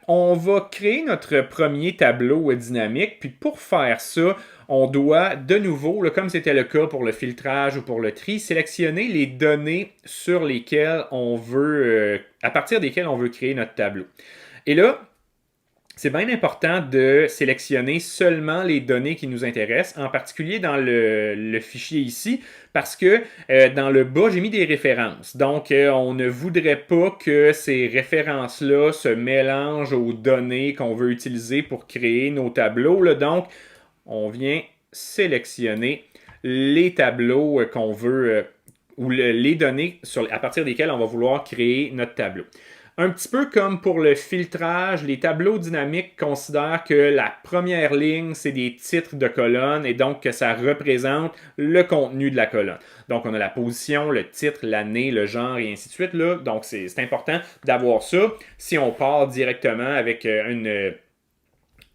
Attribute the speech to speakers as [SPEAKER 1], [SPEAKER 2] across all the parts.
[SPEAKER 1] on va créer notre premier tableau dynamique, puis pour faire ça, on doit de nouveau, là, comme c'était le cas pour le filtrage ou pour le tri, sélectionner les données sur lesquelles on veut, à partir desquelles on veut créer notre tableau. Et là, c'est bien important de sélectionner seulement les données qui nous intéressent, en particulier dans le fichier ici, parce que dans le bas, j'ai mis des références. Donc, on ne voudrait pas que ces références-là se mélangent aux données qu'on veut utiliser pour créer nos tableaux, là. Donc, on vient sélectionner les tableaux qu'on veut, ou les données à partir desquelles on va vouloir créer notre tableau. Un petit peu comme pour le filtrage, les tableaux dynamiques considèrent que la première ligne, c'est des titres de colonne et donc que ça représente le contenu de la colonne. Donc, on a la position, le titre, l'année, le genre et ainsi de suite, là. Donc, c'est important d'avoir ça. Si on part directement avec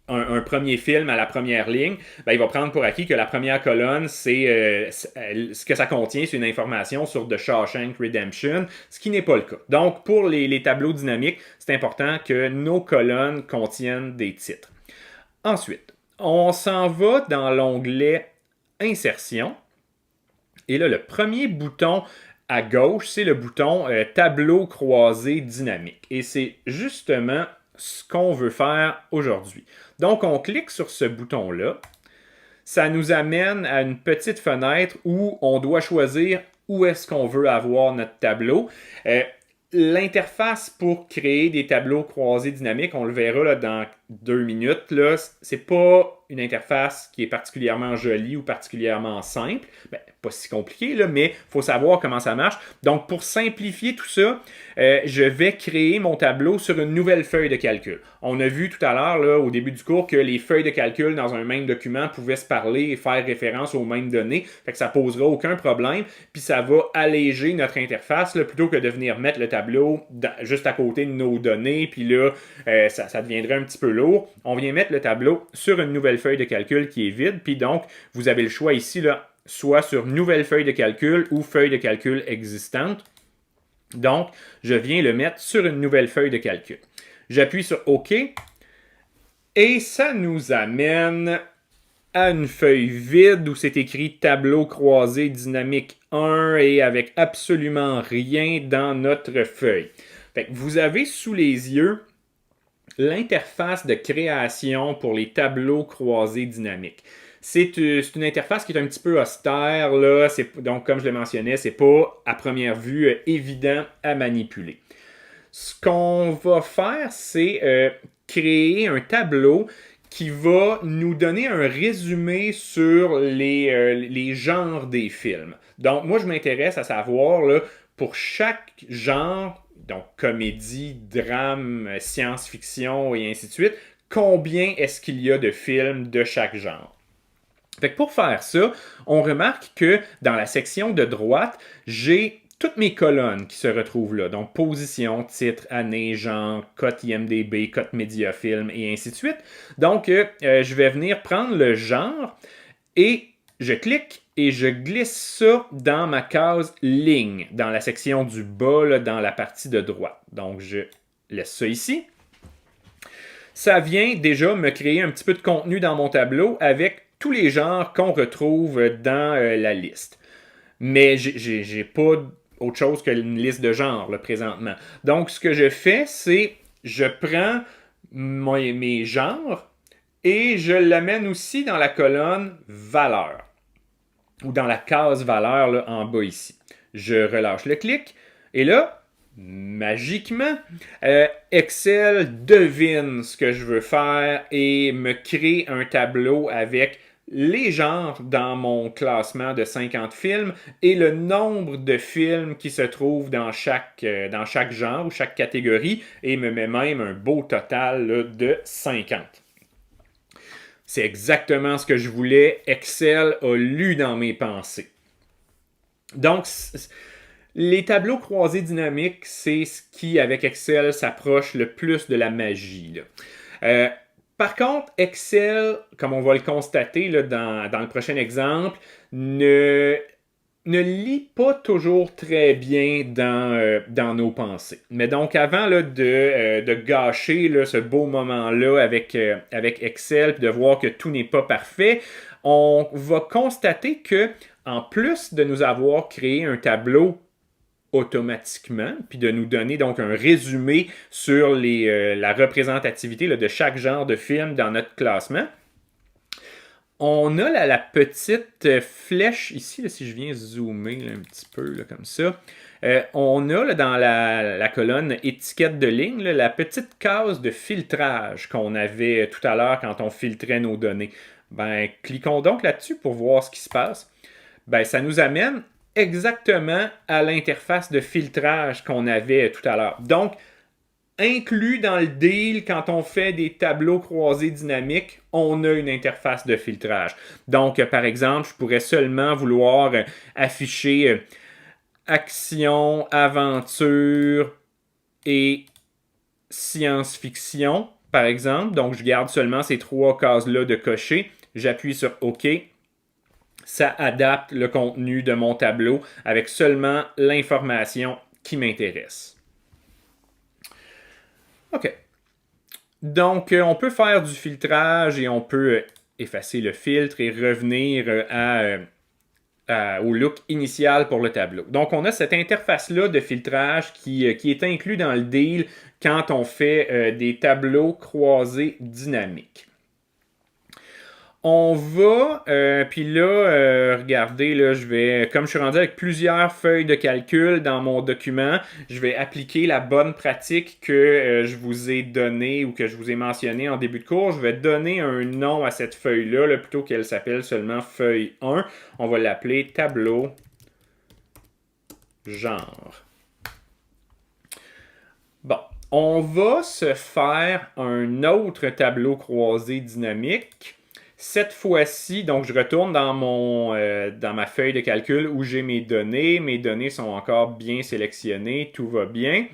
[SPEAKER 1] un premier film à la première ligne, ben, il va prendre pour acquis que la première colonne, ce que ça contient, c'est une information sur The Shawshank Redemption, ce qui n'est pas le cas. Donc, pour les tableaux dynamiques, c'est important que nos colonnes contiennent des titres. Ensuite, on s'en va dans l'onglet Insertion. Et là, le premier bouton à gauche, c'est le bouton Tableau croisé dynamique. Et c'est justement ce qu'on veut faire aujourd'hui. Donc, on clique sur ce bouton-là. Ça nous amène à une petite fenêtre où on doit choisir où est-ce qu'on veut avoir notre tableau. L'interface pour créer des tableaux croisés dynamiques, on le verra là, dans 2 minutes, là, c'est pas une interface qui est particulièrement jolie ou particulièrement simple. Ben, pas si compliqué, là, mais il faut savoir comment ça marche. Donc, pour simplifier tout ça, je vais créer mon tableau sur une nouvelle feuille de calcul. On a vu tout à l'heure, là, au début du cours, que les feuilles de calcul dans un même document pouvaient se parler et faire référence aux mêmes données. Fait que ça posera aucun problème. Puis ça va alléger notre interface, là, plutôt que de venir mettre le tableau juste à côté de nos données. Puis là, ça deviendrait un petit peu lourd. On vient mettre le tableau sur une nouvelle feuille de calcul qui est vide. Puis donc, vous avez le choix ici, là, soit sur nouvelle feuille de calcul ou feuille de calcul existante. Donc, je viens le mettre sur une nouvelle feuille de calcul. J'appuie sur OK et ça nous amène à une feuille vide où c'est écrit tableau croisé dynamique 1 et avec absolument rien dans notre feuille. Fait que vous avez sous les yeux l'interface de création pour les tableaux croisés dynamiques. C'est une interface qui est un petit peu austère, là. Donc, comme je le mentionnais, c'est pas à première vue évident à manipuler. Ce qu'on va faire, c'est créer un tableau qui va nous donner un résumé sur les genres des films. Donc, moi, je m'intéresse à savoir, là, pour chaque genre, donc comédie, drame, science-fiction et ainsi de suite, combien est-ce qu'il y a de films de chaque genre. Fait que pour faire ça, on remarque que dans la section de droite, j'ai toutes mes colonnes qui se retrouvent là. Donc, position, titre, année, genre, cote IMDB, cote Mediafilm et ainsi de suite. Donc, je vais venir prendre le genre et je clique et je glisse ça dans ma case ligne, dans la section du bas, là, dans la partie de droite. Donc, je laisse ça ici. Ça vient déjà me créer un petit peu de contenu dans mon tableau avec tous les genres qu'on retrouve dans la liste. Mais j'ai pas autre chose qu'une liste de genres là, présentement. Donc, ce que je fais, c'est je prends mes genres et je l'amène aussi dans la colonne valeur ou dans la case valeur là, en bas ici. Je relâche le clic et là, magiquement, Excel devine ce que je veux faire et me crée un tableau avec les genres dans mon classement de 50 films et le nombre de films qui se trouvent dans chaque genre ou chaque catégorie et me met même un beau total là, de 50. C'est exactement ce que je voulais. Excel a lu dans mes pensées. Donc, les tableaux croisés dynamiques, c'est ce qui, avec Excel, s'approche le plus de la magie, là. Par contre, Excel, comme on va le constater là, dans le prochain exemple, ne ne lit pas toujours très bien dans nos pensées. Mais donc, avant là, de gâcher là, ce beau moment-là avec Excel, puis de voir que tout n'est pas parfait, on va constater que, en plus de nous avoir créé un tableau automatiquement, puis de nous donner donc un résumé sur la représentativité là, de chaque genre de film dans notre classement, on a la petite flèche ici, là, si je viens zoomer là, un petit peu là, comme ça. On a là, dans la colonne étiquette de ligne là, la petite case de filtrage qu'on avait tout à l'heure quand on filtrait nos données. Ben, cliquons donc là-dessus pour voir ce qui se passe. Ben, ça nous amène exactement à l'interface de filtrage qu'on avait tout à l'heure. Donc, inclus dans le deal, quand on fait des tableaux croisés dynamiques, on a une interface de filtrage. Donc, par exemple, je pourrais seulement vouloir afficher action, aventure et science-fiction, par exemple. Donc, je garde seulement ces 3 cases-là de cocher. J'appuie sur OK. Ça adapte le contenu de mon tableau avec seulement l'information qui m'intéresse. OK. Donc, on peut faire du filtrage et on peut effacer le filtre et revenir au look initial pour le tableau. Donc, on a cette interface-là de filtrage qui est inclus dans le deal quand on fait des tableaux croisés dynamiques. On va, puis là, regardez, là, comme je suis rendu avec plusieurs feuilles de calcul dans mon document, je vais appliquer la bonne pratique que je vous ai donnée ou que je vous ai mentionnée en début de cours. Je vais donner un nom à cette feuille-là, là, plutôt qu'elle s'appelle seulement feuille 1. On va l'appeler tableau genre. Bon, on va se faire un autre tableau croisé dynamique. Cette fois-ci, donc je retourne dans ma feuille de calcul où j'ai mes données. Mes données sont encore bien sélectionnées, tout va bien.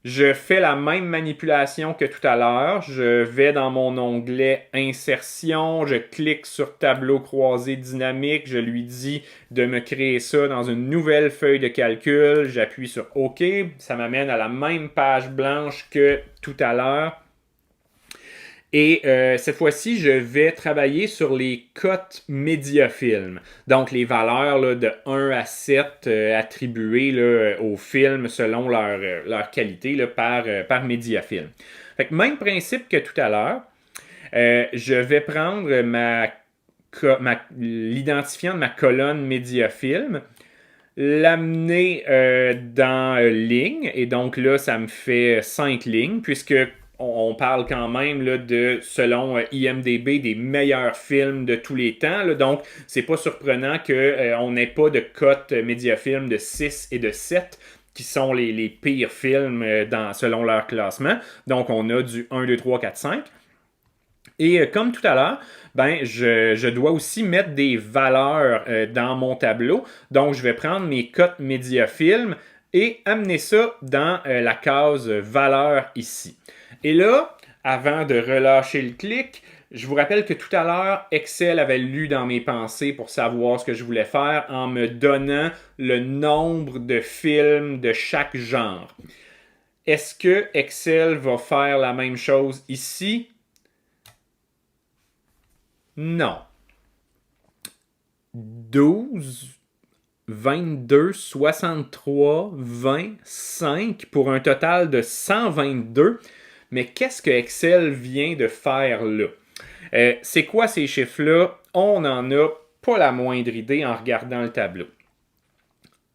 [SPEAKER 1] Je fais la même manipulation que tout à l'heure. Je vais dans mon onglet Insertion, je clique sur Tableau croisé dynamique, je lui dis de me créer ça dans une nouvelle feuille de calcul. J'appuie sur OK, ça m'amène à la même page blanche que tout à l'heure. Et cette fois-ci, je vais travailler sur les cotes médiafilm. Donc, les valeurs là, de 1 à 7 attribuées là, aux films selon leur qualité là, par médiafilm. Fait que même principe que tout à l'heure. Je vais prendre l'identifiant de ma colonne médiafilm, l'amener dans ligne. Et donc là, ça me fait 5 lignes, puisque on parle quand même là, selon IMDb, des meilleurs films de tous les temps. Là, donc, c'est pas surprenant qu'on n'ait pas de cote médiafilm de 6 et de 7, qui sont les pires films selon leur classement. Donc, on a du 1, 2, 3, 4, 5. Et comme tout à l'heure, ben, je dois aussi mettre des valeurs dans mon tableau. Donc, je vais prendre mes cotes médiafilm et amener ça dans la case valeurs ici. Et là, avant de relâcher le clic, je vous rappelle que tout à l'heure, Excel avait lu dans mes pensées pour savoir ce que je voulais faire en me donnant le nombre de films de chaque genre. Est-ce que Excel va faire la même chose ici? Non. 12, 22, 63, 20, 5 pour un total de 122. Mais qu'est-ce que Excel vient de faire là? C'est quoi ces chiffres-là? On n'en a pas la moindre idée en regardant le tableau.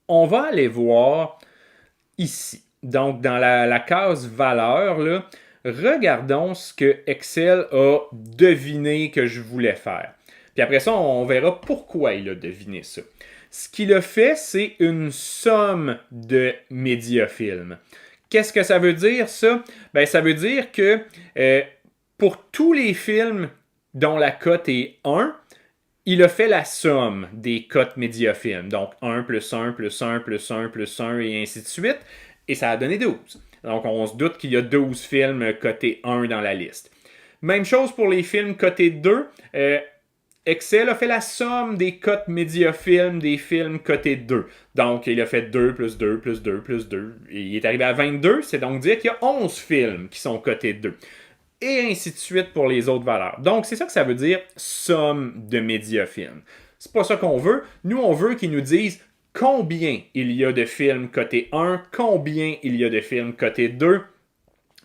[SPEAKER 1] On va aller voir ici. Donc, dans la case valeur, là, regardons ce que Excel a deviné que je voulais faire. Puis après ça, on verra pourquoi il a deviné ça. Ce qu'il a fait, c'est une somme de médiafilms. Qu'est-ce que ça veut dire, ça? Ben, ça veut dire que pour tous les films dont la cote est 1, il a fait la somme des cotes médiafilm. Donc, 1 plus 1 plus 1 plus 1 plus 1 et ainsi de suite. Et ça a donné 12. Donc, on se doute qu'il y a 12 films cotés 1 dans la liste. Même chose pour les films cotés 2. Excel a fait la somme des cotes Mediafilm des films cotés 2. Donc, il a fait 2 plus 2 plus 2 plus 2. Et il est arrivé à 22. C'est donc dire qu'il y a 11 films qui sont cotés 2. Et ainsi de suite pour les autres valeurs. Donc, c'est ça que ça veut dire, somme de Mediafilm. C'est pas ça qu'on veut. Nous, on veut qu'ils nous disent combien il y a de films cotés 1, combien il y a de films cotés 2.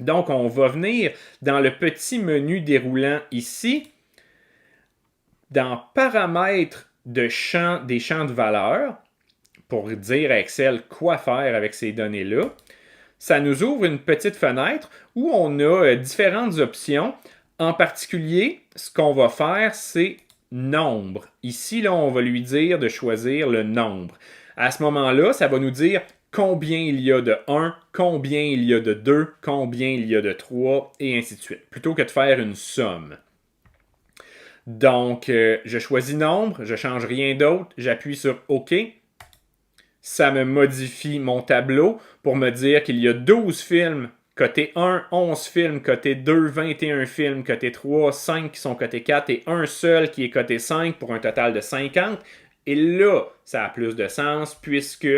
[SPEAKER 1] Donc, on va venir dans le petit menu déroulant ici, dans paramètres des champs de valeur, pour dire à Excel quoi faire avec ces données-là. Ça nous ouvre une petite fenêtre où on a différentes options. En particulier, ce qu'on va faire, c'est nombre. Ici, là, on va lui dire de choisir le nombre. À ce moment-là, ça va nous dire combien il y a de 1, combien il y a de 2, combien il y a de 3, et ainsi de suite, plutôt que de faire une somme. Donc, je choisis nombre, je ne change rien d'autre, j'appuie sur OK. Ça me modifie mon tableau pour me dire qu'il y a 12 films cotés 1, 11 films cotés 2, 21 films cotés 3, 5 qui sont cotés 4 et un seul qui est coté 5 pour un total de 50. Et là, ça a plus de sens puisque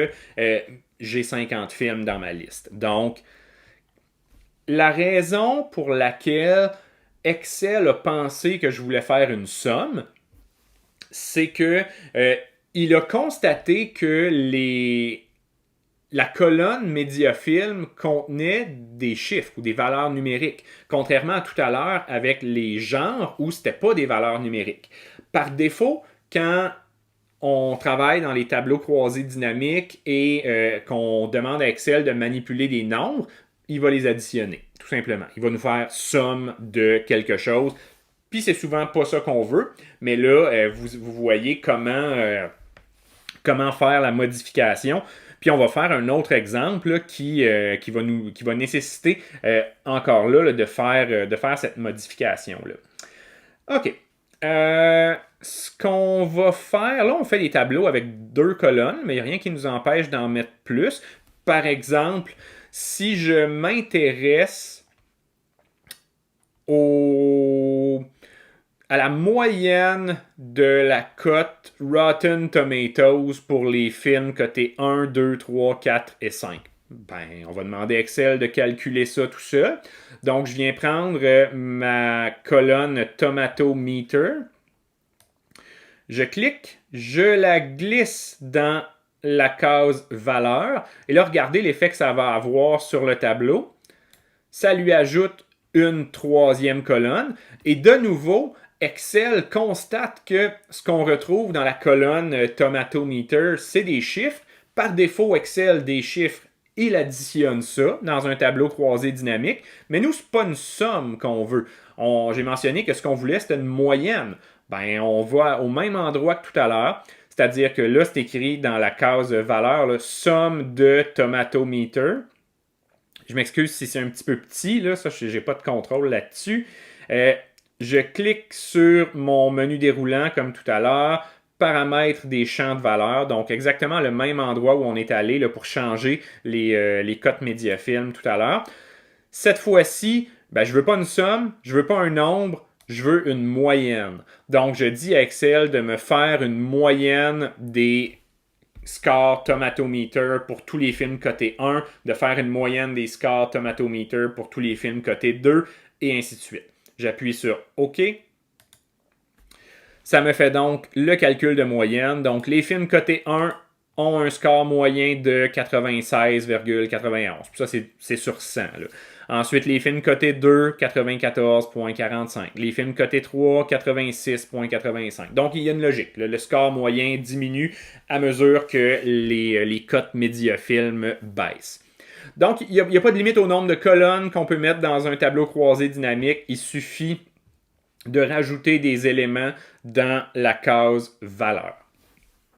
[SPEAKER 1] j'ai 50 films dans ma liste. Donc, la raison pour laquelle Excel a pensé que je voulais faire une somme, c'est que il a constaté que la colonne Mediafilm contenait des chiffres ou des valeurs numériques, contrairement à tout à l'heure avec les genres où ce n'était pas des valeurs numériques. Par défaut, quand on travaille dans les tableaux croisés dynamiques et qu'on demande à Excel de manipuler des nombres, il va les additionner, tout simplement. Il va nous faire somme de quelque chose. Puis c'est souvent pas ça qu'on veut, mais là, vous voyez comment faire la modification. Puis on va faire un autre exemple là, qui va nécessiter encore là, de faire cette modification-là. OK. Ce qu'on va faire, là, on fait des tableaux avec 2 colonnes, mais il n'y a rien qui nous empêche d'en mettre plus. Par exemple, si je m'intéresse à la moyenne de la cote Rotten Tomatoes pour les films cotés 1, 2, 3, 4 et 5. Ben, on va demander à Excel de calculer ça tout seul. Donc, je viens prendre ma colonne Tomato Meter. Je clique, je la glisse dans la case valeur. Et là, regardez l'effet que ça va avoir sur le tableau. Ça lui ajoute une 3e colonne. Et de nouveau, Excel constate que ce qu'on retrouve dans la colonne Tomato Meter, c'est des chiffres. Par défaut, Excel, des chiffres, il additionne ça dans un tableau croisé dynamique. Mais nous, ce n'est pas une somme qu'on veut. J'ai mentionné que ce qu'on voulait, c'était une moyenne. Ben, on va au même endroit que tout à l'heure. C'est-à-dire que là, c'est écrit dans la case valeur, là, somme de Tomato Meter. Je m'excuse si c'est un petit peu petit, là, ça, je n'ai pas de contrôle là-dessus. Je clique sur mon menu déroulant comme tout à l'heure, paramètres des champs de valeur, donc exactement le même endroit où on est allé là, pour changer les cotes Mediafilm tout à l'heure. Cette fois-ci, ben, je ne veux pas une somme, je ne veux pas un nombre, je veux une moyenne. Donc, je dis à Excel de me faire une moyenne des scores Tomatometer pour tous les films cotés 1, de faire une moyenne des scores Tomatometer pour tous les films cotés 2, et ainsi de suite. J'appuie sur OK. Ça me fait donc le calcul de moyenne. Donc, les films cotés 1 ont un score moyen de 96,91. Ça, c'est sur 100. Là. Ensuite, les films cotés 2, 94,45. Les films cotés 3, 86,85. Donc, il y a une logique. Le score moyen diminue à mesure que les cotes Mediafilm baissent. Donc, il n'y a pas de limite au nombre de colonnes qu'on peut mettre dans un tableau croisé dynamique. Il suffit de rajouter des éléments dans la case valeur.